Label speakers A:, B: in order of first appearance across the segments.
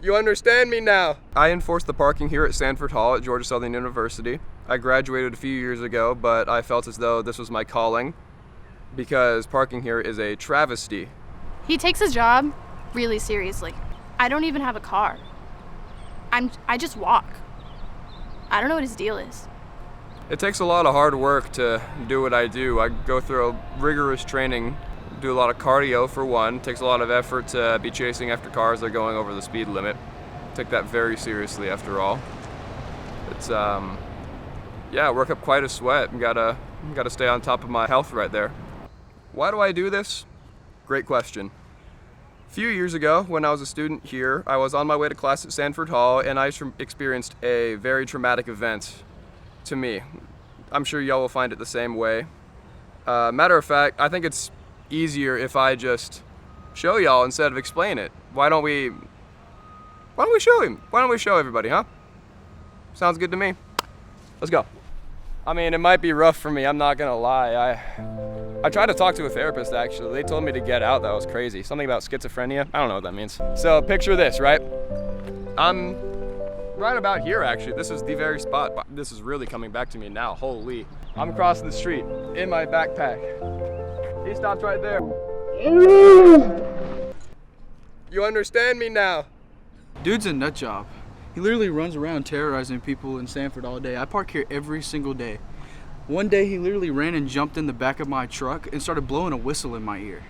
A: You understand me now? I enforce the parking here at Sanford Hall at Georgia Southern University. I graduated a few years ago, but I felt as though this was my calling because parking here is a travesty.
B: He takes his job really seriously. I don't even have a car. I just walk. I don't know what his deal is.
A: It takes a lot of hard work to do what I do. I go through a rigorous training, do a lot of cardio for one. It takes a lot of effort to be chasing after cars that are going over the speed limit. Take that very seriously after all. It's work up quite a sweat. Gotta stay on top of my health right there. Why do I do this? Great question. A few years ago, when I was a student here, I was on my way to class at Sanford Hall, and I experienced a very traumatic event to me. I'm sure y'all will find it the same way. Matter of fact, I think it's easier if I just show y'all instead of explain it. Why don't we show him? Why don't we show everybody, huh? Sounds good to me. Let's go. I mean, it might be rough for me, I'm not gonna lie. I tried to talk to a therapist, actually. They told me to get out. That was crazy. Something about schizophrenia. I don't know what that means. So picture this, right? I'm right about here, actually. This is the very spot. This is really coming back to me now. Holy. I'm crossing the street in my backpack. He stopped right there. You understand me now?
C: Dude's a nut job. He literally runs around terrorizing people in Sanford all day. I park here every single day. One day he literally ran and jumped in the back of my truck and started blowing a whistle in my ear.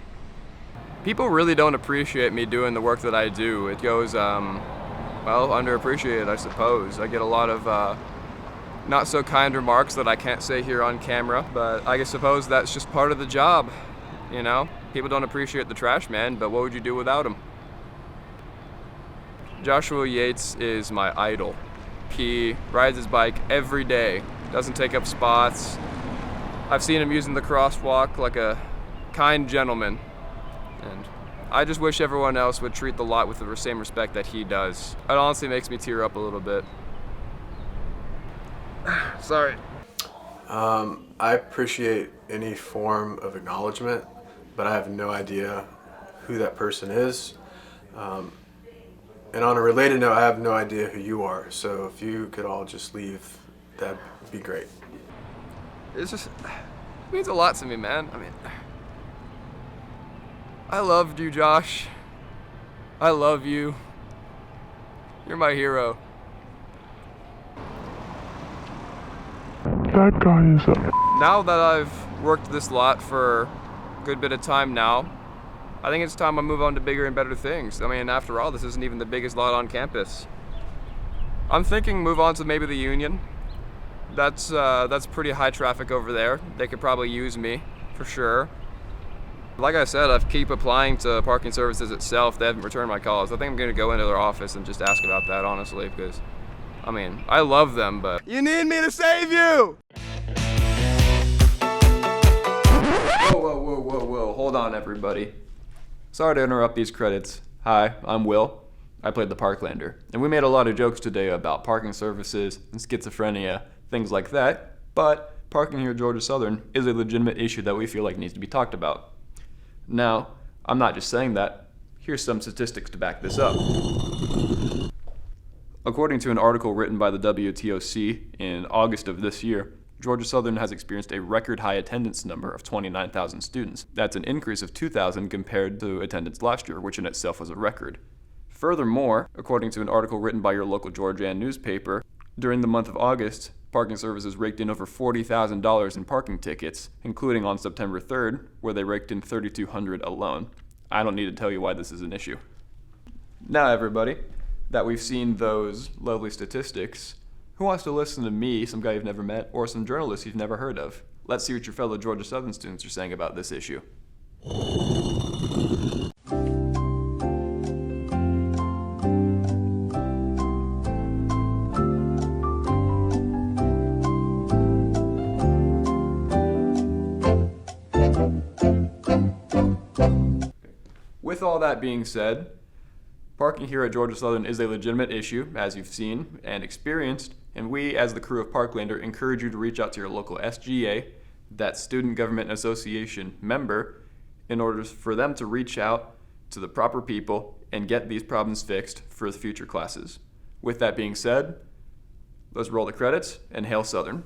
A: People really don't appreciate me doing the work that I do. It goes, underappreciated, I suppose. I get a lot of not so kind remarks that I can't say here on camera, but I suppose that's just part of the job, you know? People don't appreciate the trash man, but what would you do without him? Joshua Yates is my idol. He rides his bike every day, doesn't take up spots. I've seen him using the crosswalk like a kind gentleman, and I just wish everyone else would treat the lot with the same respect that he does. It honestly makes me tear up a little bit. Sorry.
D: I appreciate any form of acknowledgement, but I have no idea who that person is. And on a related note, I have no idea who you are, so if you could all just leave, that'd be great.
A: It means a lot to me, man. I mean, I loved you, Josh. I love you. You're my hero.
E: That guy is a...
A: Now that I've worked this lot for a good bit of time now, I think it's time I move on to bigger and better things. I mean, after all, this isn't even the biggest lot on campus. I'm thinking move on to maybe the Union. That's pretty high traffic over there. They could probably use me, for sure. Like I said, I keep applying to parking services itself. They haven't returned my calls. I think I'm gonna go into their office and just ask about that, honestly, because, I mean, I love them, but... You need me to save you! Whoa, hold on, everybody. Sorry to interrupt these credits. Hi, I'm Will. I played the ParkLander, and we made a lot of jokes today about parking services and schizophrenia, things like that, but parking here at Georgia Southern is a legitimate issue that we feel like needs to be talked about. Now, I'm not just saying that. Here's some statistics to back this up. According to an article written by the WTOC in August of this year, Georgia Southern has experienced a record high attendance number of 29,000 students. That's an increase of 2,000 compared to attendance last year, which in itself was a record. Furthermore, according to an article written by your local Georgian newspaper, during the month of August, parking services raked in over $40,000 in parking tickets, including on September 3rd, where they raked in $3,200 alone. I don't need to tell you why this is an issue. Now, everybody, that we've seen those lovely statistics, who wants to listen to me, some guy you've never met, or some journalists you've never heard of? Let's see what your fellow Georgia Southern students are saying about this issue. With all that being said, parking here at Georgia Southern is a legitimate issue, as you've seen and experienced, and we, as the crew of ParkLander, encourage you to reach out to your local SGA, that Student Government Association member, in order for them to reach out to the proper people and get these problems fixed for the future classes. With that being said, let's roll the credits and hail Southern.